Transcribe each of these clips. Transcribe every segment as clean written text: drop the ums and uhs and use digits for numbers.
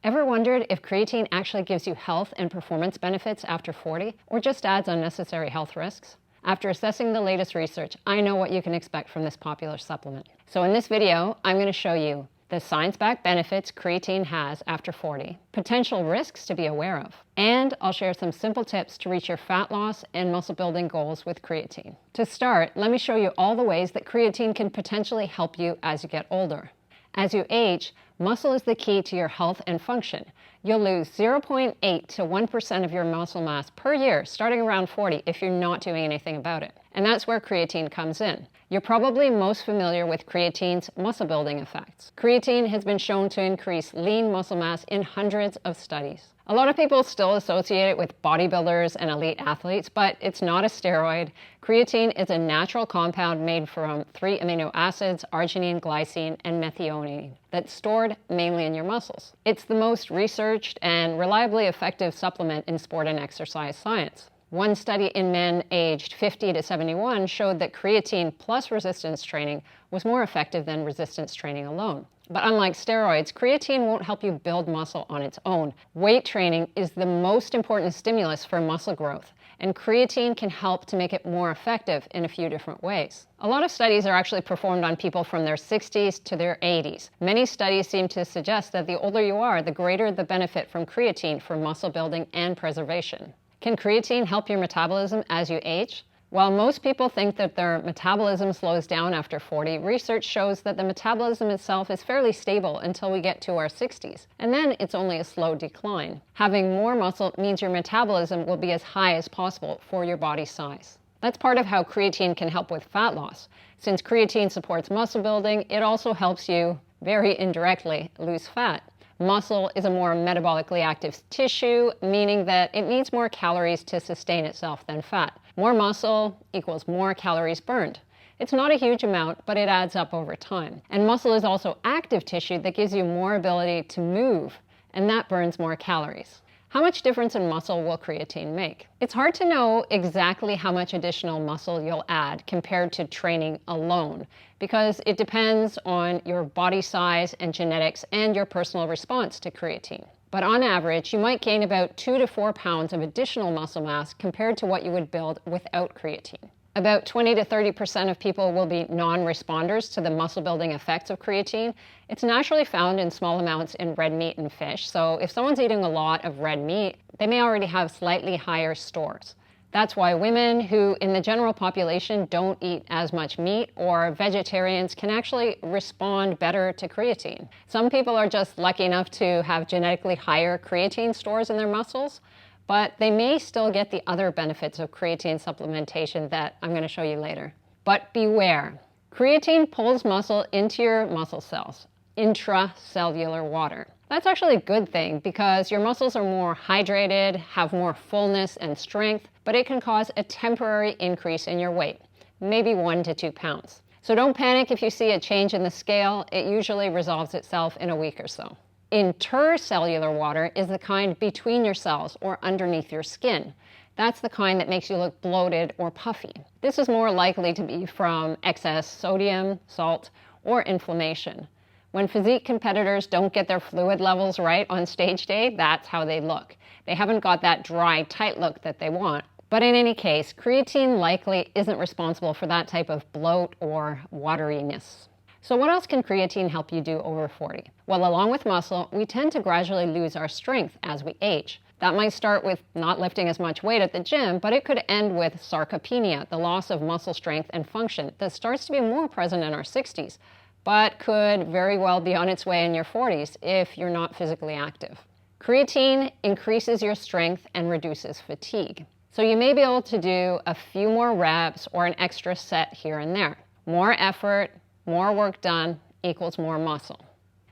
Ever wondered if creatine actually gives you health and performance benefits after 40, or just adds unnecessary health risks? After assessing the latest research, I know what you can expect from this popular supplement. So in this video, I'm going to show you the science-backed benefits creatine has after 40, potential risks to be aware of, and I'll share some simple tips to reach your fat loss and muscle building goals with creatine. To start, let me show you all the ways that creatine can potentially help you as you get older. As you age, muscle is the key to your health and function. You'll lose 0.8 to 1% of your muscle mass per year starting around 40 if you're not doing anything about it. And that's where creatine comes in. You're probably most familiar with creatine's muscle building effects. Creatine has been shown to increase lean muscle mass in hundreds of studies. A lot of people still associate it with bodybuilders and elite athletes, but it's not a steroid. Creatine is a natural compound made from 3 amino acids, arginine, glycine, and methionine, that's stored mainly in your muscles. It's the most researched and reliably effective supplement in sport and exercise science. One study in men aged 50 to 71 showed that creatine plus resistance training was more effective than resistance training alone. But unlike steroids, creatine won't help you build muscle on its own. Weight training is the most important stimulus for muscle growth, and creatine can help to make it more effective in a few different ways. A lot of studies are actually performed on people from their 60s to their 80s. Many studies seem to suggest that the older you are, the greater the benefit from creatine for muscle building and preservation. Can creatine help your metabolism as you age? While most people think that their metabolism slows down after 40, research shows that the metabolism itself is fairly stable until we get to our 60s, and then it's only a slow decline. Having more muscle means your metabolism will be as high as possible for your body size. That's part of how creatine can help with fat loss. Since creatine supports muscle building, it also helps you, very indirectly, lose fat. Muscle is a more metabolically active tissue, meaning that it needs more calories to sustain itself than fat. More muscle equals more calories burned. It's not a huge amount, but it adds up over time. And muscle is also active tissue that gives you more ability to move, and that burns more calories. How much difference in muscle will creatine make? It's hard to know exactly how much additional muscle you'll add compared to training alone, because it depends on your body size and genetics and your personal response to creatine. But on average, you might gain about 2 to 4 pounds of additional muscle mass compared to what you would build without creatine. About 20 to 30% of people will be non-responders to the muscle-building effects of creatine. It's naturally found in small amounts in red meat and fish, so if someone's eating a lot of red meat, they may already have slightly higher stores. That's why women who, in the general population, don't eat as much meat, or vegetarians, can actually respond better to creatine. Some people are just lucky enough to have genetically higher creatine stores in their muscles, but they may still get the other benefits of creatine supplementation that I'm going to show you later. But beware. Creatine pulls muscle into your muscle cells, intracellular water. That's actually a good thing because your muscles are more hydrated, have more fullness and strength, but it can cause a temporary increase in your weight, maybe 1 to 2 pounds. So don't panic if you see a change in the scale. It usually resolves itself in a week or so. Intercellular water is the kind between your cells or underneath your skin. That's the kind that makes you look bloated or puffy. This is more likely to be from excess sodium, salt, or inflammation. When physique competitors don't get their fluid levels right on stage day, that's how they look. They haven't got that dry, tight look that they want. But in any case, creatine likely isn't responsible for that type of bloat or wateriness. So what else can creatine help you do over 40? Well, along with muscle, we tend to gradually lose our strength as we age. That might start with not lifting as much weight at the gym, but it could end with sarcopenia, the loss of muscle strength and function that starts to be more present in our 60s, but could very well be on its way in your 40s if you're not physically active. Creatine increases your strength and reduces fatigue. So you may be able to do a few more reps or an extra set here and there. More effort, more work done equals more muscle.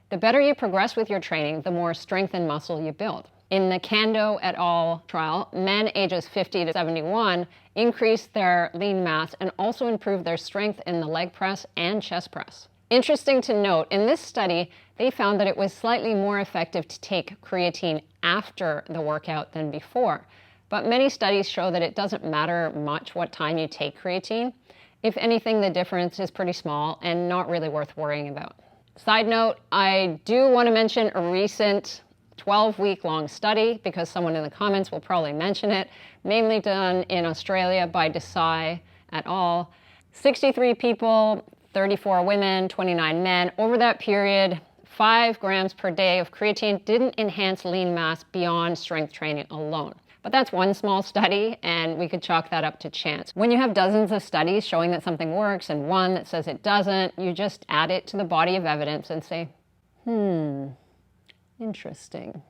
The better you progress with your training, the more strength and muscle you build. In the Kando et al. Trial, men ages 50 to 71 increased their lean mass and also improved their strength in the leg press and chest press. Interesting to note, in this study, they found that it was slightly more effective to take creatine after the workout than before. But many studies show that it doesn't matter much what time you take creatine. If anything, the difference is pretty small and not really worth worrying about. Side note, I do want to mention a recent 12-week-long study, because someone in the comments will probably mention it, mainly done in Australia by Desai et al. 63 people, 34 women, 29 men. Over that period, 5 grams per day of creatine didn't enhance lean mass beyond strength training alone. But that's one small study, and we could chalk that up to chance. When you have dozens of studies showing that something works and one that says it doesn't, you just add it to the body of evidence and say, interesting.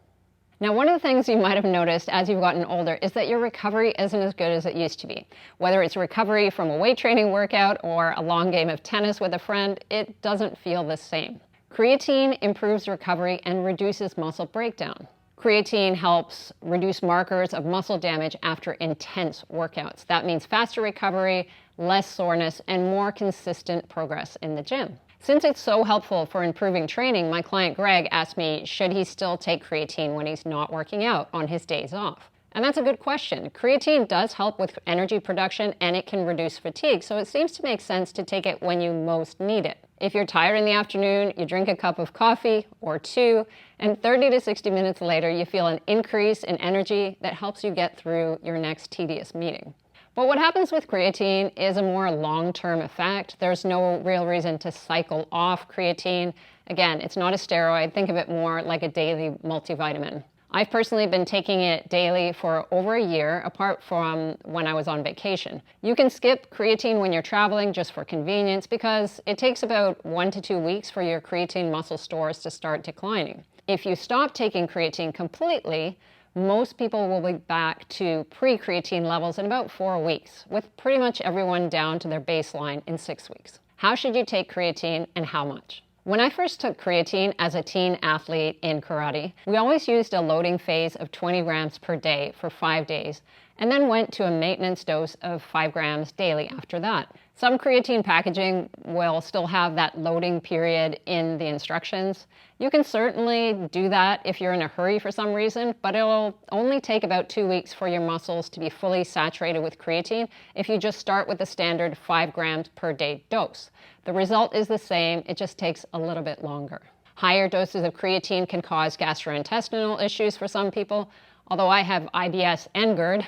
Now, one of the things you might have noticed as you've gotten older is that your recovery isn't as good as it used to be. Whether it's recovery from a weight training workout or a long game of tennis with a friend, it doesn't feel the same. Creatine improves recovery and reduces muscle breakdown. Creatine helps reduce markers of muscle damage after intense workouts. That means faster recovery, less soreness, and more consistent progress in the gym. Since it's so helpful for improving training, my client Greg asked me, should he still take creatine when he's not working out on his days off? And that's a good question. Creatine does help with energy production and it can reduce fatigue, so it seems to make sense to take it when you most need it. If you're tired in the afternoon, you drink a cup of coffee or two, and 30 to 60 minutes later, you feel an increase in energy that helps you get through your next tedious meeting. But what happens with creatine is a more long-term effect. There's no real reason to cycle off creatine. Again, it's not a steroid. Think of it more like a daily multivitamin. I've personally been taking it daily for over a year, apart from when I was on vacation. You can skip creatine when you're traveling just for convenience because it takes about 1 to 2 weeks for your creatine muscle stores to start declining. If you stop taking creatine completely, most people will be back to pre-creatine levels in about 4 weeks, with pretty much everyone down to their baseline in 6 weeks. How should you take creatine and how much? When I first took creatine as a teen athlete in karate, we always used a loading phase of 20 grams per day for 5 days, and then went to a maintenance dose of 5 grams daily after that. Some creatine packaging will still have that loading period in the instructions. You can certainly do that if you're in a hurry for some reason, but it'll only take about 2 weeks for your muscles to be fully saturated with creatine if you just start with the standard 5 grams per day dose. The result is the same, it just takes a little bit longer. Higher doses of creatine can cause gastrointestinal issues for some people, although I have IBS and GERD,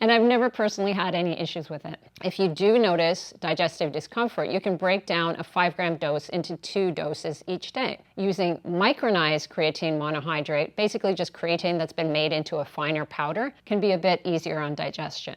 and I've never personally had any issues with it. If you do notice digestive discomfort, you can break down a 5-gram dose into 2 doses each day. Using micronized creatine monohydrate, basically just creatine that's been made into a finer powder, can be a bit easier on digestion.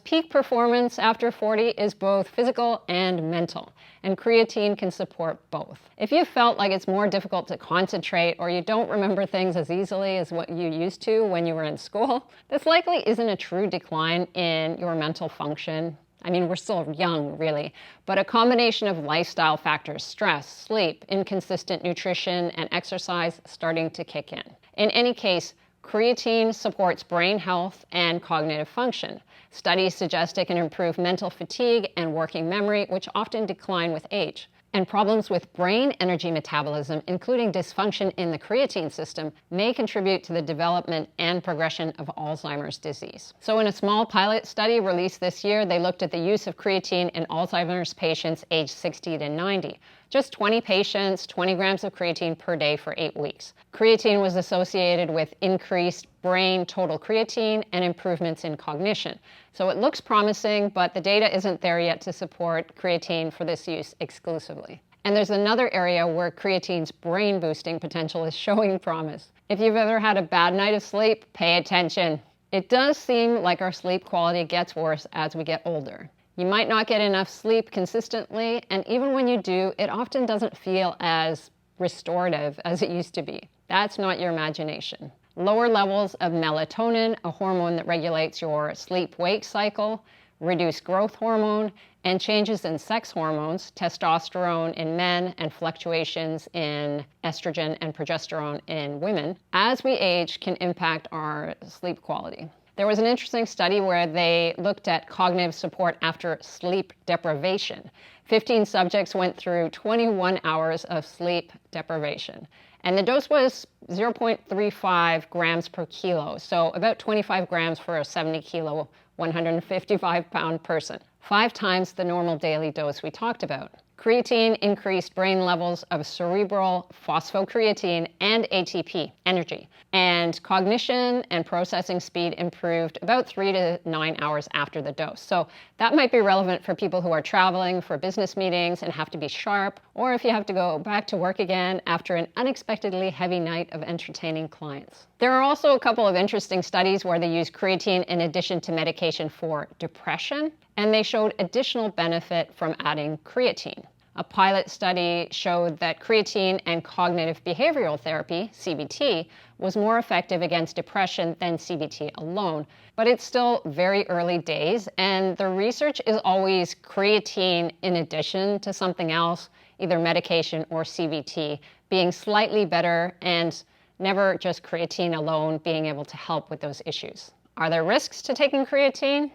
Peak performance after 40 is both physical and mental, and creatine can support both. If you felt like it's more difficult to concentrate or you don't remember things as easily as what you used to when you were in school, this likely isn't a true decline in your mental function. I mean, we're still young, really, but a combination of lifestyle factors, stress, sleep, inconsistent nutrition, and exercise starting to kick in. In any case, creatine supports brain health and cognitive function. Studies suggest it can improve mental fatigue and working memory, which often decline with age. And problems with brain energy metabolism, including dysfunction in the creatine system, may contribute to the development and progression of Alzheimer's disease. So in a small pilot study released this year, they looked at the use of creatine in Alzheimer's patients aged 60 to 90. Just 20 patients, 20 grams of creatine per day for 8 weeks. Creatine was associated with increased brain total creatine and improvements in cognition. So it looks promising, but the data isn't there yet to support creatine for this use exclusively. And there's another area where creatine's brain boosting potential is showing promise. If you've ever had a bad night of sleep, pay attention. It does seem like our sleep quality gets worse as we get older. You might not get enough sleep consistently, and even when you do, it often doesn't feel as restorative as it used to be. That's not your imagination. Lower levels of melatonin, a hormone that regulates your sleep-wake cycle, reduced growth hormone, and changes in sex hormones, testosterone in men and fluctuations in estrogen and progesterone in women, as we age can impact our sleep quality. There was an interesting study where they looked at cognitive support after sleep deprivation. 15 subjects went through 21 hours of sleep deprivation. And the dose was 0.35 grams per kilo, so about 25 grams for a 70 kilo, 155 pound person. 5 times the normal daily dose we talked about. Creatine increased brain levels of cerebral phosphocreatine and ATP, energy, and cognition and processing speed improved about 3 to 9 hours after the dose. So that might be relevant for people who are traveling for business meetings and have to be sharp, or if you have to go back to work again after an unexpectedly heavy night of entertaining clients. There are also a couple of interesting studies where they use creatine in addition to medication for depression, and they showed additional benefit from adding creatine. A pilot study showed that creatine and cognitive-behavioural therapy, CBT, was more effective against depression than CBT alone. But it's still very early days, and the research is always creatine in addition to something else, either medication or CBT, being slightly better, and never just creatine alone being able to help with those issues. Are there risks to taking creatine?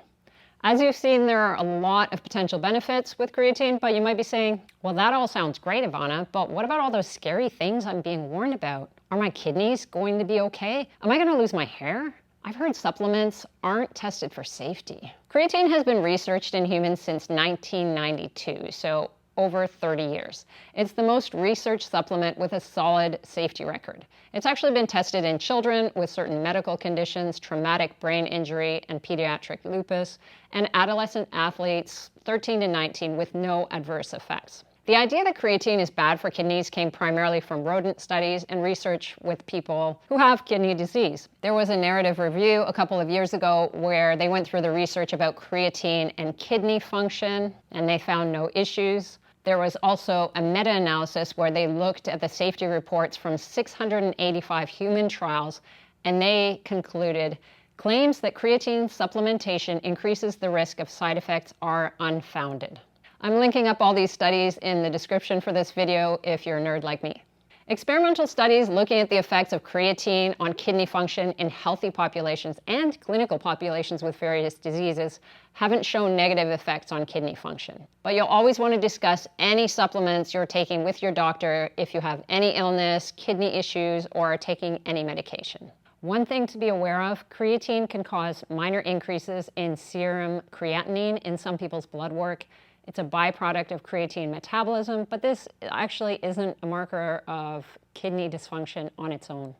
As you've seen, there are a lot of potential benefits with creatine, but you might be saying, well, that all sounds great, Ivana, but what about all those scary things I'm being warned about? Are my kidneys going to be okay? Am I going to lose my hair? I've heard supplements aren't tested for safety. Creatine has been researched in humans since 1992, so over 30 years. It's the most researched supplement with a solid safety record. It's actually been tested in children with certain medical conditions, traumatic brain injury, and pediatric lupus, and adolescent athletes 13 to 19 with no adverse effects. The idea that creatine is bad for kidneys came primarily from rodent studies and research with people who have kidney disease. There was a narrative review a couple of years ago where they went through the research about creatine and kidney function, and they found no issues. There was also a meta-analysis where they looked at the safety reports from 685 human trials, and they concluded claims that creatine supplementation increases the risk of side effects are unfounded. I'm linking up all these studies in the description for this video if you're a nerd like me. Experimental studies looking at the effects of creatine on kidney function in healthy populations and clinical populations with various diseases haven't shown negative effects on kidney function. But you'll always want to discuss any supplements you're taking with your doctor if you have any illness, kidney issues, or are taking any medication. One thing to be aware of, creatine can cause minor increases in serum creatinine in some people's blood work. It's a byproduct of creatine metabolism, but this actually isn't a marker of kidney dysfunction on its own.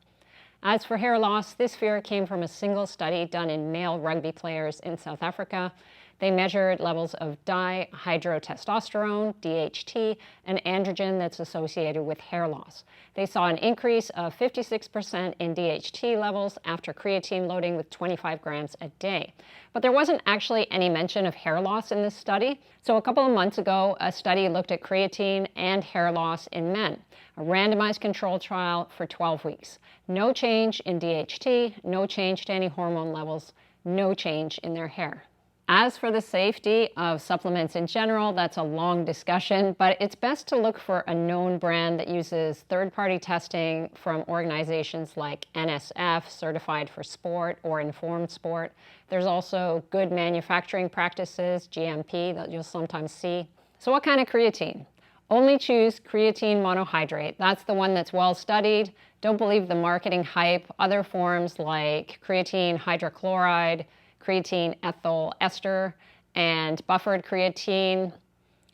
As for hair loss, this fear came from a single study done in male rugby players in South Africa. They measured levels of dihydrotestosterone, DHT, an androgen that's associated with hair loss. They saw an increase of 56% in DHT levels after creatine loading with 25 grams a day. But there wasn't actually any mention of hair loss in this study. So a couple of months ago, a study looked at creatine and hair loss in men, a randomized controlled trial for 12 weeks. No change in DHT, no change to any hormone levels, no change in their hair. As for the safety of supplements in general, that's a long discussion, but it's best to look for a known brand that uses third-party testing from organizations like NSF, Certified for Sport, or Informed Sport. There's also good manufacturing practices, GMP, that you'll sometimes see. So what kind of creatine? Only choose creatine monohydrate. That's the one that's well studied. Don't believe the marketing hype. Other forms like creatine hydrochloride, creatine ethyl ester, and buffered creatine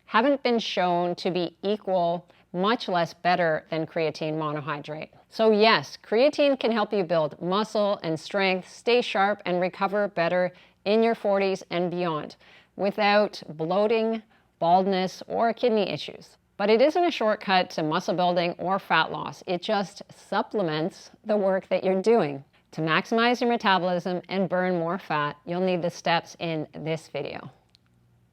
haven't been shown to be equal, much less better than creatine monohydrate. So yes, creatine can help you build muscle and strength, stay sharp, and recover better in your 40s and beyond without bloating, baldness, or kidney issues. But it isn't a shortcut to muscle building or fat loss. It just supplements the work that you're doing. To maximize your metabolism and burn more fat, you'll need the steps in this video.